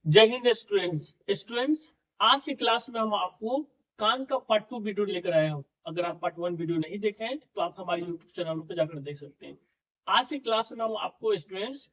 जय हिंद स्टूडेंट्स। आज की क्लास में हम आपको कान का पार्ट 2 वीडियो लेकर आए हैं। अगर आप पार्ट 1 वीडियो नहीं देखे हैं तो आप हमारे यूट्यूब चैनल पर जाकर देख सकते हैं। आज की क्लास में हम आपको स्टूडेंट्स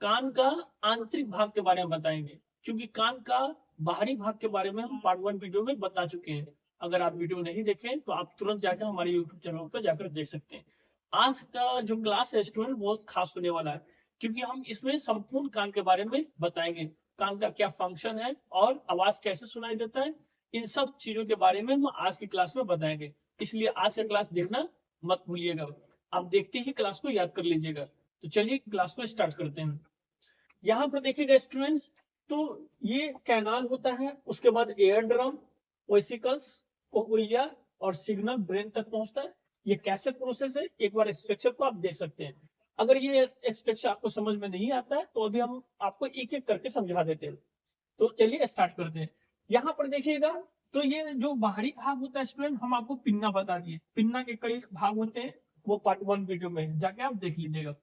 कान का आंतरिक भाग के बारे में बताएंगे, क्योंकि कान का बाहरी भाग के बारे में हम पार्ट 1 वीडियो में बता चुके हैं। अगर आप वीडियो नहीं देखें तो आप तुरंत जाकर हमारे यूट्यूब चैनल पर जाकर देख सकते हैं। आज का जो क्लास है स्टूडेंट बहुत खास होने वाला है, क्योंकि हम इसमें संपूर्ण कान के बारे में बताएंगे। कान का क्या फंक्शन है और आवाज कैसे सुनाई देता है, इन सब चीजों के बारे में हम आज की क्लास में बताएंगे। इसलिए आज का क्लास देखना मत भूलिएगा। आप देखते ही क्लास को याद कर लीजिएगा। तो चलिए क्लास को स्टार्ट करते हैं। यहाँ पर देखिएगा स्टूडेंट्स, तो ये कैनाल होता है, उसके बाद एयर ड्रम, वेसिकल्स, कोक्लिया और सिग्नल ब्रेन तक पहुंचता है। ये कैसे प्रोसेस है, एक बार स्ट्रक्चर को आप देख सकते हैं। अगर ये स्ट्रक्चर आपको समझ में नहीं आता है तो अभी हम आपको एक एक करके समझा देते हैं। तो चलिए स्टार्ट करते हैं। यहाँ पर देखिएगा, तो ये जो बाहरी भाग होता है स्टूडेंट, हम आपको पिन्ना बता दिए। पिन्ना के कई भाग होते हैं, वो पार्ट 1 वीडियो में जाके आप देख लीजिएगा।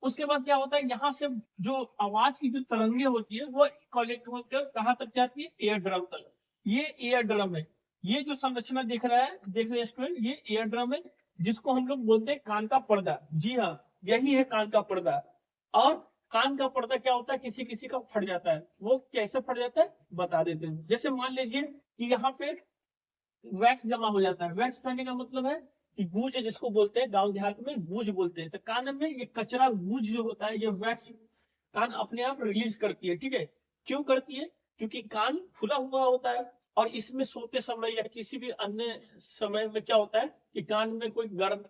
उसके बाद क्या होता है, यहाँ से जो आवाज की जो तरंगे होती है वो कलेक्ट होकर कहाँ तक जाती है, एयर ड्रम तक। ये एयर ड्रम है। ये जो संरचना देख रहा है, देख रहे हैं स्टूडेंट, ये एयर ड्रम है, जिसको हम लोग बोलते हैं कान का पर्दा। जी हाँ, यही है कान का पर्दा। और कान का पर्दा क्या होता है, किसी किसी का फट जाता है। वो कैसे फट जाता है बता देते हैं। जैसे मान लीजिए कि यहाँ पे वैक्स जमा हो जाता है। वैक्स करने का मतलब है कि गूज, जिसको बोलते हैं गांव देहात में गूज बोलते हैं। तो कान में ये कचरा गूज जो होता है, ये वैक्स कान अपने आप रिलीज करती है। ठीक है, क्यों करती है? क्योंकि कान खुला हुआ होता है और इसमें सोते समय या किसी भी अन्य समय में क्या होता है कि कान में कोई गर्म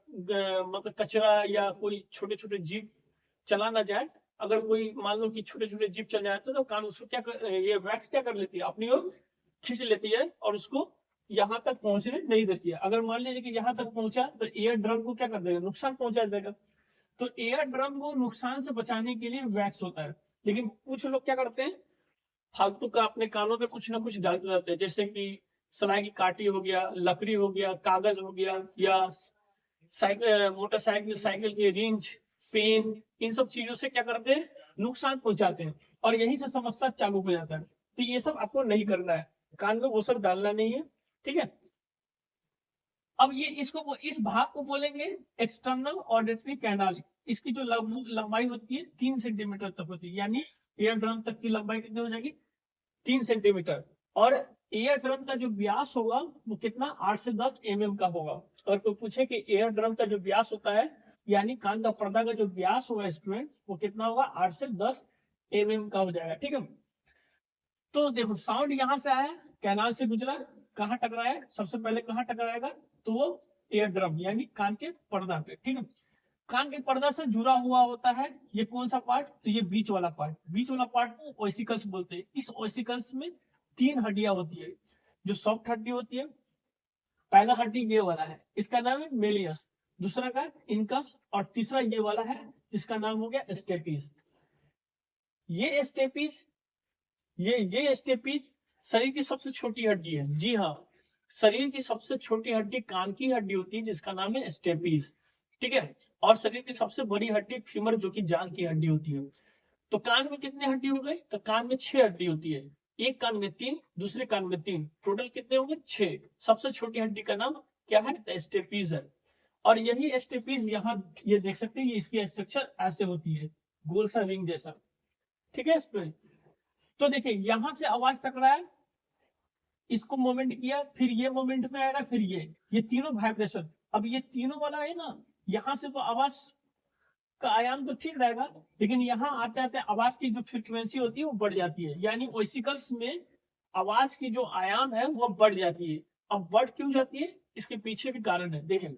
मतलब कचरा या कोई छोटे छोटे जीव चला ना जाए। अगर कोई मान लो कि छोटे छोटे जीव चल जाते तो कान उसको ये वैक्स क्या कर लेती है, अपनी ओर खींच लेती है और उसको यहाँ तक पहुंचने नहीं देती है। अगर मान लीजिए कि यहाँ तक पहुंचा तो एयर ड्रम को क्या कर देगा, नुकसान पहुंचा देगा। तो एयर ड्रम को नुकसान से बचाने के लिए वैक्स होता है। लेकिन कुछ लोग क्या करते हैं, फालतू का अपने कानों पे कुछ ना कुछ डालते रहते हैं। जैसे कि सलाई की काटी हो गया, लकड़ी हो गया, कागज हो गया, या साइकिल मोटरसाइकिल साइकिल की रिंच, पेन, इन सब चीजों से क्या करते हैं, नुकसान पहुंचाते हैं। और यही से समस्या चालू हो जाता है। तो ये सब आपको नहीं करना है, कान में वो सब डालना नहीं है। ठीक है, अब ये इसको इस भाग को बोलेंगे एक्सटर्नल ऑडिटरी कैनाल। इसकी जो लंबाई होती है 3 सेंटीमीटर तक होती है, यानी एयर ड्रम तक की लंबाई कितनी हो जाएगी, 3 सेंटीमीटर। और एयर ड्रम का जो व्यास होगा वो कितना, 8 से 10 का होगा। और कोई पूछे कि एयर ड्रम का जो व्यास होता है, यानी कान का पर्दा का जो व्यास होगा स्टूडेंट, वो कितना होगा, 8 से 10 का हो जाएगा। ठीक है, तो देखो साउंड यहां से आया, कैनाल से गुजरा, कहाँ टकराया, सबसे पहले कहाँ टकराएगा, तो वो एयर ड्रम यानी कान के पर्दा पे। ठीक है, कान के पर्दा से जुड़ा हुआ होता है ये कौन सा पार्ट, तो ये बीच वाला पार्ट। बीच वाला पार्ट को ओसिकल्स बोलते हैं। इस ओसिकल्स में 3 हड्डियां होती है। जो सॉफ्ट हड्डी होती है, पहला हड्डी ये वाला है, इसका नाम है मेलियस। दूसरा का इनकस, और तीसरा ये वाला है जिसका नाम हो गया स्टेपीज। ये स्टेपीज, ये स्टेपीज शरीर की सबसे छोटी हड्डी है। जी हाँ, शरीर की सबसे छोटी हड्डी कान की हड्डी होती है, जिसका नाम है स्टेपीज। ठीक है, और शरीर की सबसे बड़ी हड्डी फीमर, जो कि जांग की हड्डी होती है। तो कान में कितनी हड्डी हो गई, तो कान में 6 हड्डी होती है। एक कान में 3, दूसरे कान में 3, टोटल कितने होंगे, 6। सबसे छोटी हड्डी का नाम क्या है, तो स्टेपीज है। और यही स्टेपीज यहाँ ये देख सकते हैं, ये इसकी स्ट्रक्चर ऐसे होती है, गोल सा रिंग जैसा। ठीक है, इस पे तो देखिए यहां से आवाज टकराया, इसको मोमेंट किया, फिर ये मोमेंट में आएगा, फिर ये तीनों वाइब्रेशन। अब ये तीनों वाला है ना, यहाँ से तो आवाज का आयाम तो ठीक रहेगा, लेकिन यहाँ आते आते आवाज की जो फ्रीक्वेंसी होती है वो बढ़ जाती है। यानी ओसिकल्स में आवाज की जो आयाम है वो बढ़ जाती है। अब बढ़ क्यों जाती है, इसके पीछे भी कारण है, देखें।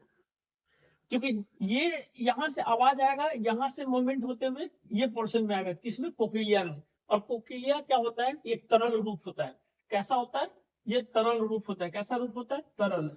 क्योंकि ये यहाँ से आवाज आएगा, यहाँ से मूवमेंट होते हुए ये पोर्शन में आएगा, किसमें, कोकिलिया में। और कोकिलिया क्या होता है, एक तरल रूप होता है। कैसा होता है, ये तरल रूप होता है। कैसा रूप होता है, तरल।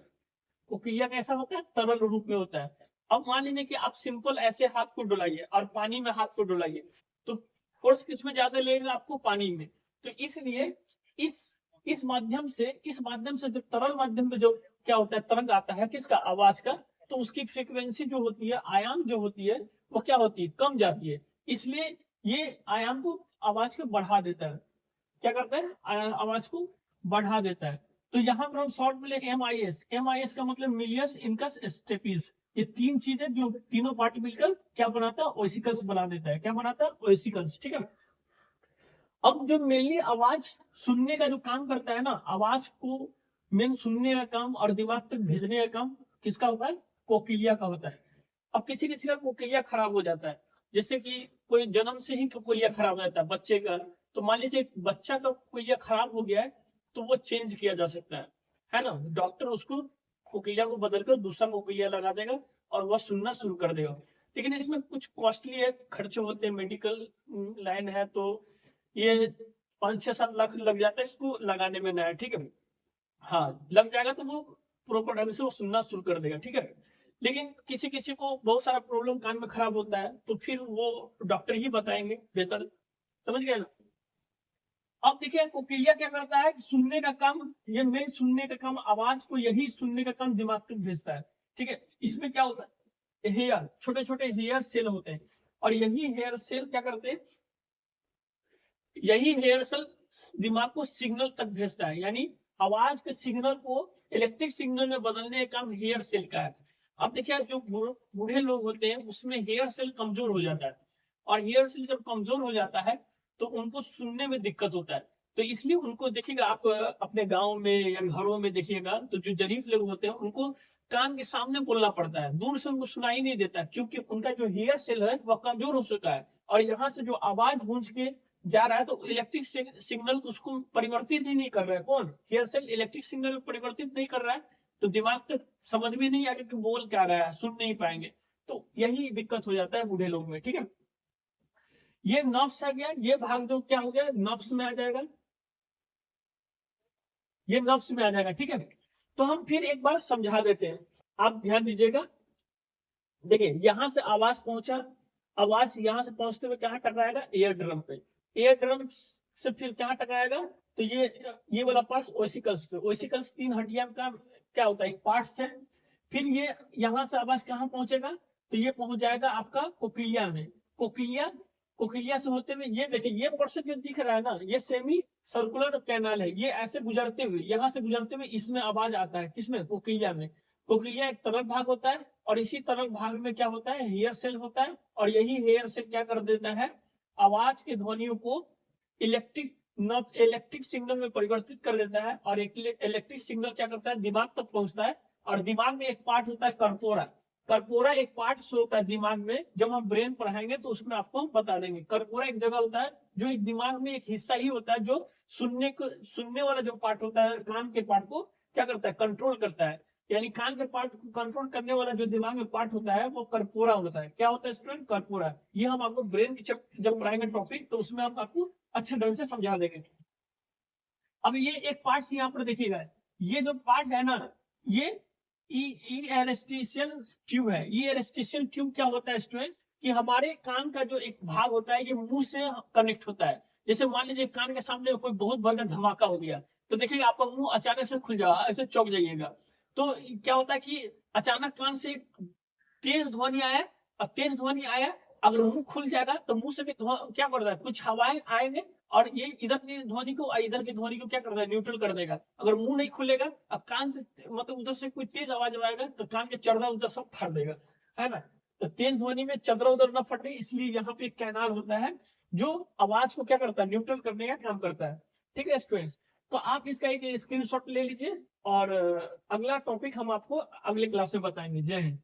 कोकिलिया कैसा होता है, तरल रूप में होता है। अब मान लीजिए कि आप सिंपल ऐसे हाथ को डुलाइए और पानी में हाथ को डुलाइए, तो फोर्स किसमें ज्यादा लगेगा, आपको पानी में। तो इसलिए इस इस माध्यम से जो तरल माध्यम में जो क्या होता है, तरंग आता है किसका, आवाज का, तो उसकी फ्रीक्वेंसी जो होती है, आयाम जो होती है, वो क्या होती है, कम जाती है। इसलिए ये आयाम को, आवाज को बढ़ा देता है। क्या करता है, आवाज को बढ़ा देता है। तो यहाँ पर हम शॉर्ट में लेंगे MIS। MIS का मतलब मिलियस इंकस स्टेपिस। ये तीन चीजें जो तीनों पार्ट मिलकर क्या बनाता है, ओसिकल्स बना देता है। क्या बनाता है, ओसिकल्स। ठीक है। अब जो मेनली आवाज सुनने का जो काम करता है ना, आवाज को मेन सुनने का काम और दिमाग तक भेजने का काम किसका होता है, कोकिलिया का होता है। अब किसी किसी का कोकिलिया खराब हो जाता है, जैसे कि कोई जन्म से ही कोकिलिया खराब हो जाता है बच्चे का, तो मान लीजिए बच्चा का कोकिलिया खराब हो गया है, तो वो चेंज किया जा सकता है ना। डॉक्टर उसको कोकिलिया को बदलकर दूसरा कोकिलिया लगा देगा और वह सुनना शुरू कर देगा। लेकिन इसमें कुछ कॉस्टली है, खर्चे होते हैं, मेडिकल लाइन है, तो ये 5-6-7 लाख लग जाता है इसको लगाने में नया। ठीक है, हाँ लग जाएगा तो वो प्रॉपर ढंग से वो सुनना शुरू कर देगा। ठीक है। लेकिन किसी किसी को बहुत सारा प्रॉब्लम कान में खराब होता है, तो फिर वो डॉक्टर ही बताएंगे बेहतर। समझ गए ना। अब देखिए कोकिलिया क्या करता है, सुनने का काम, ये मेन सुनने का काम, आवाज को यही सुनने का काम दिमाग तक भेजता है। ठीक है। इसमें क्या होता है, हेयर, छोटे छोटे हेयर सेल होते हैं, और यही हेयर सेल क्या करते हैं, यही हेयर सेल दिमाग को सिग्नल तक भेजता है, यानी आवाज के सिग्नल को इलेक्ट्रिक सिग्नल में बदलने का काम हेयर सेल का है। अब देखिए जो बूढ़े लोग होते हैं उसमें हेयर सेल कमजोर हो जाता है, और हेयर सेल जब कमजोर हो जाता है तो उनको सुनने में दिक्कत होता है। तो इसलिए उनको देखिएगा आप अपने गांव में या घरों में देखिएगा, तो जो जरीफ लोग होते हैं उनको कान के सामने बोलना पड़ता है, दूर से उनको सुनाई नहीं देता, क्योंकि उनका जो हेयर सेल है वह कमजोर हो चुका है, और यहाँ से जो आवाज गूंज के जा रहा है तो इलेक्ट्रिक सिग्नल उसको परिवर्तित ही नहीं कर रहा है। कौन, हेयर सेल इलेक्ट्रिक सिग्नल परिवर्तित नहीं कर रहा है, तो दिमाग तक समझ भी नहीं आएगा कि बोल क्या रहा है, सुन नहीं पाएंगे। तो यही दिक्कत हो जाता है बूढ़े लोग में। ठीक है। ये नर्व्स आ गया, ये भाग जो क्या हो गया, नर्व्स में आ जाएगा, ये नर्व्स में आ जाएगा। ठीक है। तो हम फिर एक बार समझा देते हैं, आप ध्यान दीजिएगा। देखिए यहां से आवाज पहुंचा, आवाज यहां से पहुंचते हुए कहां टकराएगा, एयर ड्रम पे, एयर ड्रम से फिर कहां टकराएगा, तो ये वाला पार्ट ओसिकल्स पे। ओसिकल्स 3 हड्डियां का क्या होता है, एक पार्ट्स है। फिर ये यहाँ से आवाज कहां पहुंचेगा, तो ये पहुंच जाएगा आपका कोकिलिया में। कोकिलिया, कोकिलिया से होते हुए ये देखिए, ये पोर्शन जो दिख रहा है ना, ये सेमी सर्कुलर कैनाल है, ये ऐसे गुजरते हुए, यहाँ से गुजरते हुए इसमें आवाज आता है, किसमें, कोकिलिया में। कोकिलिया एक तरल भाग होता है, और इसी तरल भाग में क्या होता है, हेयर सेल होता है, और यही हेयर सेल क्या कर देता है, आवाज की ध्वनियों को इलेक्ट्रिक सिग्नल में परिवर्तित कर देता है, और इलेक्ट्रिक सिग्नल क्या करता है, दिमाग तक पहुंचता है। और दिमाग में एक पार्ट होता है कर्पोरा, कर्पोरा एक पार्ट होता है दिमाग में, जब हम ब्रेन पढ़ाएंगे तो उसमें आपको हम बता देंगे। कर्पोरा एक जगह होता है जो एक दिमाग में एक हिस्सा ही होता है, जो सुनने वाला जो पार्ट होता है, कान के पार्ट को क्या करता है, कंट्रोल करता है। यानी कान के पार्ट को कंट्रोल करने वाला जो दिमाग में पार्ट होता है वो कर्पोरा होता है। क्या होता है स्टूडेंट, कर्पोरा। ये हम आपको ब्रेन की जब पढ़ाएंगे टॉपिक, तो उसमें हम आपको अच्छे ढंग से समझा देंगे। अब ये एक पार्ट यहाँ पर देखिएगा, ये जो पार्ट है ना, ये ईएरेस्टिशियल ट्यूब है। ईएरेस्टिशियल ट्यूब क्या होता है स्टूडेंट्स, कि हमारे कान का जो एक भाग होता है ये मुंह से कनेक्ट होता है। जैसे मान लीजिए कान के सामने कोई बहुत बड़ा धमाका हो गया, तो देखिएगा आपका मुंह अचानक से खुल जाएगा, ऐसे चौंक जाइएगा। तो क्या होता है कि अचानक कान से तेज ध्वनि आया, और तेज ध्वनि आया, अगर मुंह खुल जाएगा तो मुंह से भी क्या कर रहा है, कुछ हवाएं आएंगे, और ये इधर की ध्वनि को और इधर की ध्वनि को क्या कर देगा, न्यूट्रल कर देगा। अगर मुंह नहीं खुलेगा, अब कान से मतलब उधर से कोई तेज आवाज आएगा तो कान के चरदा उधर सब फाड़ देगा, है ना। तो तेज ध्वनि में चदरा उधर न फटे, इसलिए यहाँ पे एक कैनाल होता है जो आवाज को क्या करता है, न्यूट्रल करने का काम करता है। ठीक है स्टूडेंट्स, तो आप इसका एक स्क्रीनशॉट ले लीजिए, और अगला टॉपिक हम आपको अगले क्लास में बताएंगे। जय हिंद।